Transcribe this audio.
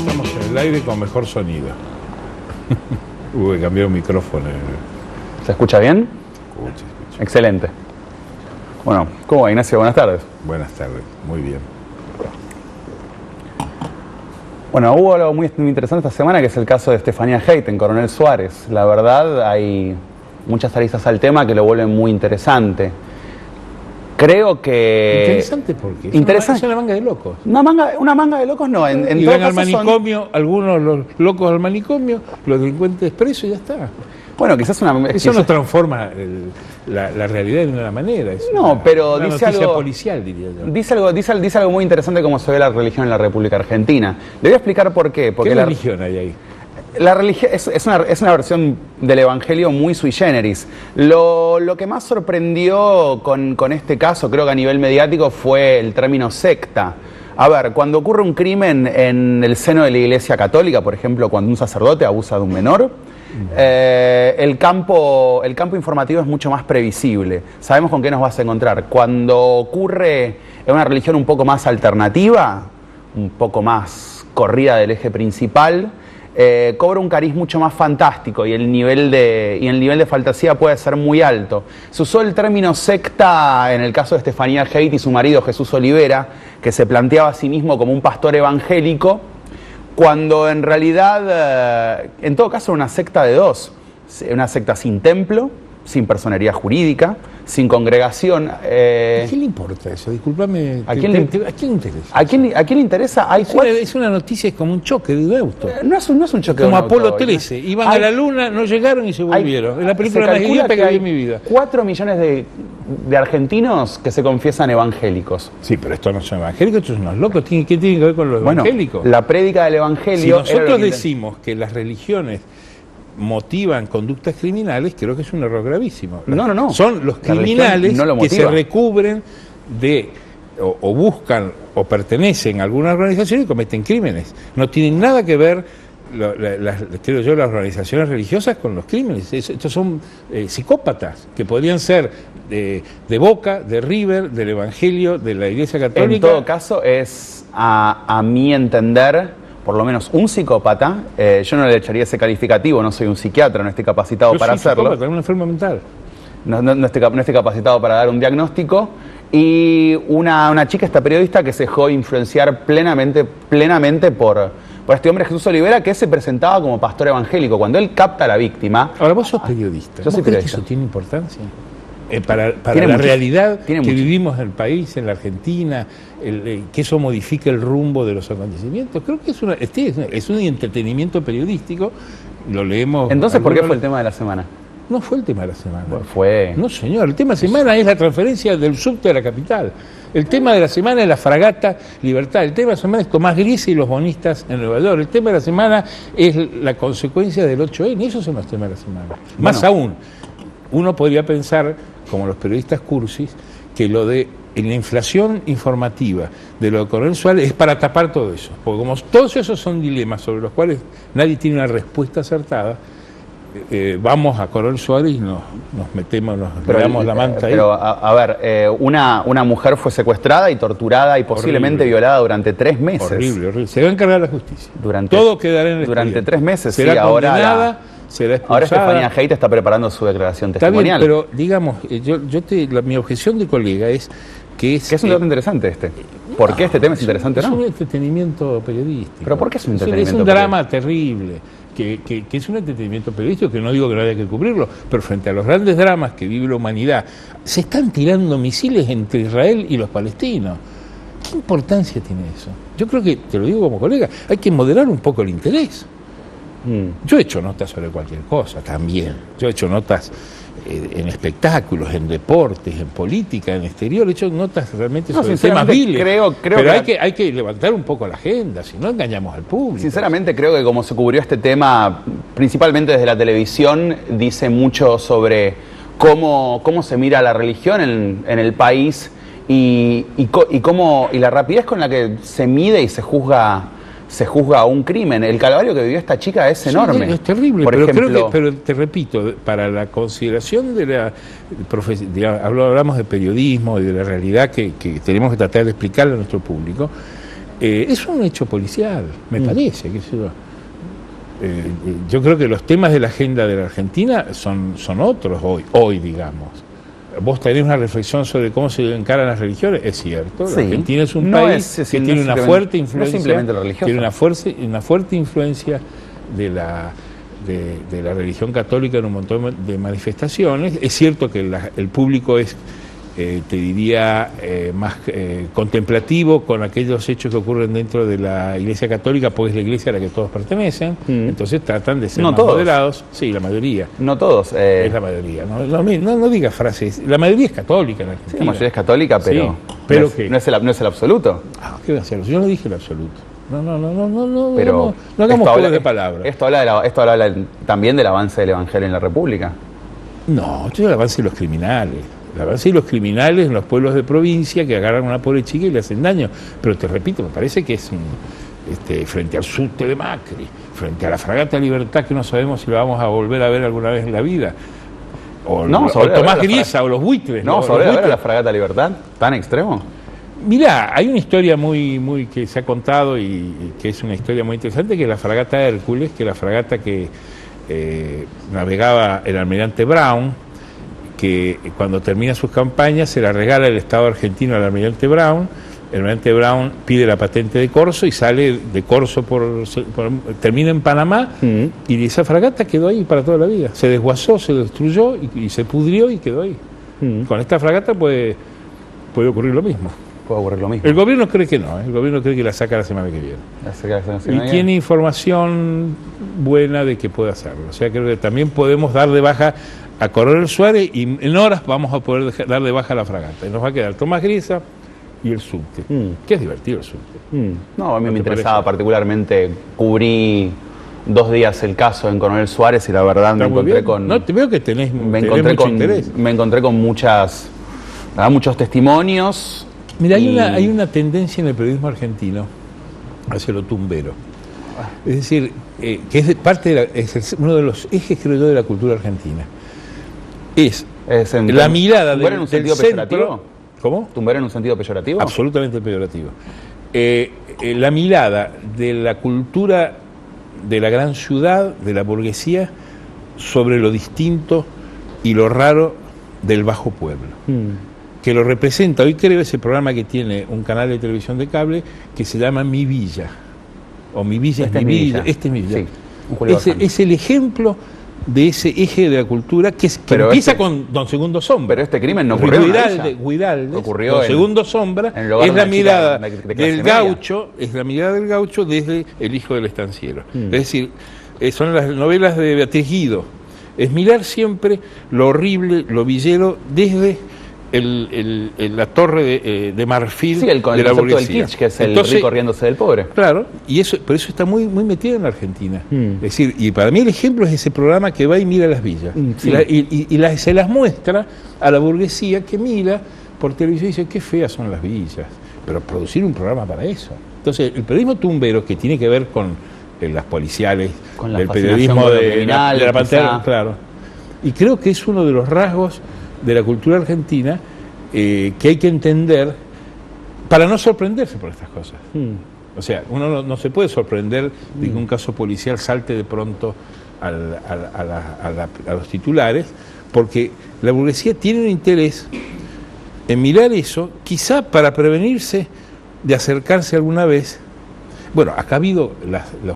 Estamos en el aire con mejor sonido. Hubo que cambiar un micrófono. ¿Se escucha bien? Escucha. Excelente. Bueno, ¿cómo va, Ignacio? Buenas tardes. Buenas tardes, muy bien. Bueno, hubo algo muy interesante esta semana, que es el caso de Estefanía Haidt en Coronel Suárez. La verdad, hay muchas aristas al tema que lo vuelven muy interesante. Creo que... Interesante porque es una manga de locos. Una manga de locos no. En y todo van al caso manicomio, algunos los locos al manicomio, los delincuentes presos y ya está. Bueno, quizás Eso no transforma la realidad de una manera. Pero una dice noticia algo policial, diría yo. Dice algo muy interesante cómo se ve la religión en la República Argentina. Le voy a explicar por qué. Porque ¿Qué religión hay ahí? La religión es una versión del Evangelio muy sui generis. Lo que más sorprendió con este caso, creo que a nivel mediático, fue el término secta. A ver, cuando ocurre un crimen en el seno de la Iglesia Católica, por ejemplo, cuando un sacerdote abusa de un menor, el campo informativo es mucho más previsible. Sabemos con qué nos vas a encontrar. Cuando ocurre en una religión un poco más alternativa, un poco más corrida del eje principal, cobra un cariz mucho más fantástico y el nivel de fantasía puede ser muy alto. Se usó el término secta en el caso de Estefanía Haidt y su marido Jesús Olivera, que se planteaba a sí mismo como un pastor evangélico, cuando en realidad, en todo caso, era una secta de dos. Una secta sin templo, sin personería jurídica, sin congregación. ¿A quién le importa eso? Discúlpame. ¿A quién le interesa? ¿A quién le interesa? Es una noticia, es como un choque de un auto. No es un choque de un como auto. Como Apolo 13. Iban a la luna, no llegaron y se volvieron. Es la película más idiota que vi en mi vida. 4 millones de argentinos que se confiesan evangélicos. Sí, pero estos no son evangélicos, estos son unos locos. ¿Qué tienen que ver con los evangélicos? La prédica del evangelio... Si nosotros decimos que las religiones motivan conductas criminales, creo que es un error gravísimo. No. Son los criminales que se recubren de, o buscan, o pertenecen a alguna organización y cometen crímenes. No tienen nada que ver, creo yo, las organizaciones religiosas con los crímenes. Estos son psicópatas, que podrían ser de Boca, de River, del Evangelio, de la Iglesia Católica. En todo caso, es, a mi entender, por lo menos un psicópata. Yo no le echaría ese calificativo, no soy un psiquiatra, no estoy capacitado para hacerlo. Psicópata, un enfermo mental. No estoy capacitado para dar un diagnóstico. Y una chica, esta periodista, que se dejó influenciar plenamente por este hombre Jesús Olivera, que se presentaba como pastor evangélico. Cuando él capta a la víctima... Ahora, vos sos periodista. Yo soy periodista. ¿Eso tiene importancia? Para la realidad que vivimos en el país, en la Argentina, que eso modifique el rumbo de los acontecimientos. Creo que es un entretenimiento periodístico, lo leemos... Entonces, ¿por qué fue el tema de la semana? No fue el tema de la semana. Fue... No, señor, el tema de la semana es la transferencia del subte a la capital. El tema de la semana es la fragata Libertad. El tema de la semana es Tomás Grise y los bonistas en Nueva York. El tema de la semana es la consecuencia del 8N. Esos son los temas de la semana. Más aún, uno podría pensar, como los periodistas cursis, que lo de la inflación informativa de lo de Coronel Suárez es para tapar todo eso. Porque como todos esos son dilemas sobre los cuales nadie tiene una respuesta acertada, vamos a Coronel Suárez y nos metemos, le damos la manta ahí. Pero, a ver, una mujer fue secuestrada y torturada y posiblemente violada durante 3 meses. Horrible. Se va a encargar la justicia. Todo quedará en el durante 3 meses. Será condenada, será expulsada. Ahora Estefanía Haidt está preparando su declaración testimonial. Está bien, pero digamos, mi objeción de colega es que es un dato interesante ¿Por qué este tema es interesante o no? Es un entretenimiento periodístico. ¿Pero por qué es un entretenimiento periodístico? Es un drama terrible, que es un entretenimiento periodístico, que no digo que no haya que cubrirlo, pero frente a los grandes dramas que vive la humanidad, se están tirando misiles entre Israel y los palestinos. ¿Qué importancia tiene eso? Yo creo que, te lo digo como colega, hay que moderar un poco el interés. Yo he hecho notas sobre cualquier cosa también. Yo he hecho notas en espectáculos, en deportes, en política, en exterior. He hecho notas realmente sobre temas viles. Pero hay que levantar un poco la agenda, si no engañamos al público. Sinceramente creo que como se cubrió este tema, principalmente desde la televisión, dice mucho sobre cómo se mira la religión en el país y la rapidez con la que se mide y se juzga se juzga un crimen. El calvario que vivió esta chica es enorme. Sí, es terrible, Por pero ejemplo, creo que, pero te repito, para la consideración de la hablamos de periodismo y de la realidad que tenemos que tratar de explicarle a nuestro público, es un hecho policial, me parece, qué sé yo. Yo creo que los temas de la agenda de la Argentina son otros hoy, digamos. Vos tenés una reflexión sobre cómo se encaran las religiones, es cierto. Sí. La Argentina es un país que tiene una fuerte influencia, simplemente religiosa. tiene una fuerte influencia de la religión católica en un montón de manifestaciones. Es cierto que el público es, te diría, más contemplativo con aquellos hechos que ocurren dentro de la Iglesia Católica, porque es la iglesia a la que todos pertenecen, entonces tratan de ser más moderados. Sí, la mayoría. No todos. Es la mayoría, no digas frases. La mayoría es católica en Argentina. Sí, la mayoría es católica, pero, sí, pero no es el absoluto. ¿Qué voy a hacer? Yo no dije el absoluto. No, pero no hagamos juegos de palabras. Esto habla también del avance del Evangelio en la República. No, esto es el avance de los criminales. El avance de los criminales en los pueblos de provincia que agarran a una pobre chica y le hacen daño. Pero te repito, me parece que es frente al subte de Macri, frente a la fragata Libertad, que no sabemos si la vamos a volver a ver alguna vez en la vida, o Tomás Griesa, o los buitres. ¿No vamos a volver a ver a la fragata Libertad tan extremo? Mirá, hay una historia muy que se ha contado y que es una historia muy interesante, que es la fragata Hércules, que es la fragata que navegaba el almirante Brown, que cuando termina sus campañas se la regala el Estado argentino al almirante Brown. El almirante Brown pide la patente de corso y sale de corso termina en Panamá, y esa fragata quedó ahí para toda la vida. Se desguazó, se destruyó y se pudrió y quedó ahí. Con esta fragata puede ocurrir lo mismo. Puede ocurrir lo mismo. El gobierno cree que no, el gobierno cree que la saca la semana que viene. Y tiene información buena de que puede hacerlo. O sea, creo que también podemos dar de baja a Coronel Suárez y en horas vamos a poder dar de baja la fragata. Y nos va a quedar Tomás Griesa y el subte, que es divertido el subte. No, a mí me interesaba particularmente, cubrí 2 días el caso en Coronel Suárez y la verdad me encontré con... No, te veo que tenés mucho interés. Me encontré con muchos testimonios. Mira, hay una tendencia en el periodismo argentino hacia lo tumbero. Es decir, que es uno de los ejes, creo yo, de la cultura argentina. La mirada ¿Tumbar en un sentido peyorativo? ¿Cómo? ¿Tumbar en un sentido peyorativo? Absolutamente peyorativo. La mirada de la cultura de la gran ciudad, de la burguesía, sobre lo distinto y lo raro del bajo pueblo. Que lo representa, hoy creo, ese programa que tiene un canal de televisión de cable que se llama Mi Villa, o Mi Villa es mi Villa. Este es mi Villa. Sí, es el ejemplo de ese eje de la cultura que empieza con Don Segundo Sombra. Pero este crimen no ocurrió en Guiraldes, ocurrió Don Segundo Sombra, es la mirada del gaucho, desde El hijo del estanciero. Es decir, son las novelas de Beatriz Guido. Es mirar siempre lo horrible, lo villero, desde la torre de marfil de la burguesía. Del kitsch, que es el rico riéndose del pobre. Claro, y por eso está muy metido en la Argentina. Es decir, y para mí el ejemplo es ese programa que va y mira las villas. Se las muestra a la burguesía que mira por televisión y dice, qué feas son las villas. Pero producir un programa para eso. Entonces, el periodismo tumbero, que tiene que ver con las policiales, con el periodismo de la pantalla, claro. Y creo que es uno de los rasgos de la cultura argentina que hay que entender para no sorprenderse por estas cosas. O sea, uno no se puede sorprender de que un caso policial salte de pronto a los titulares, porque la burguesía tiene un interés en mirar eso, quizá para prevenirse de acercarse alguna vez. Bueno, acá ha habido los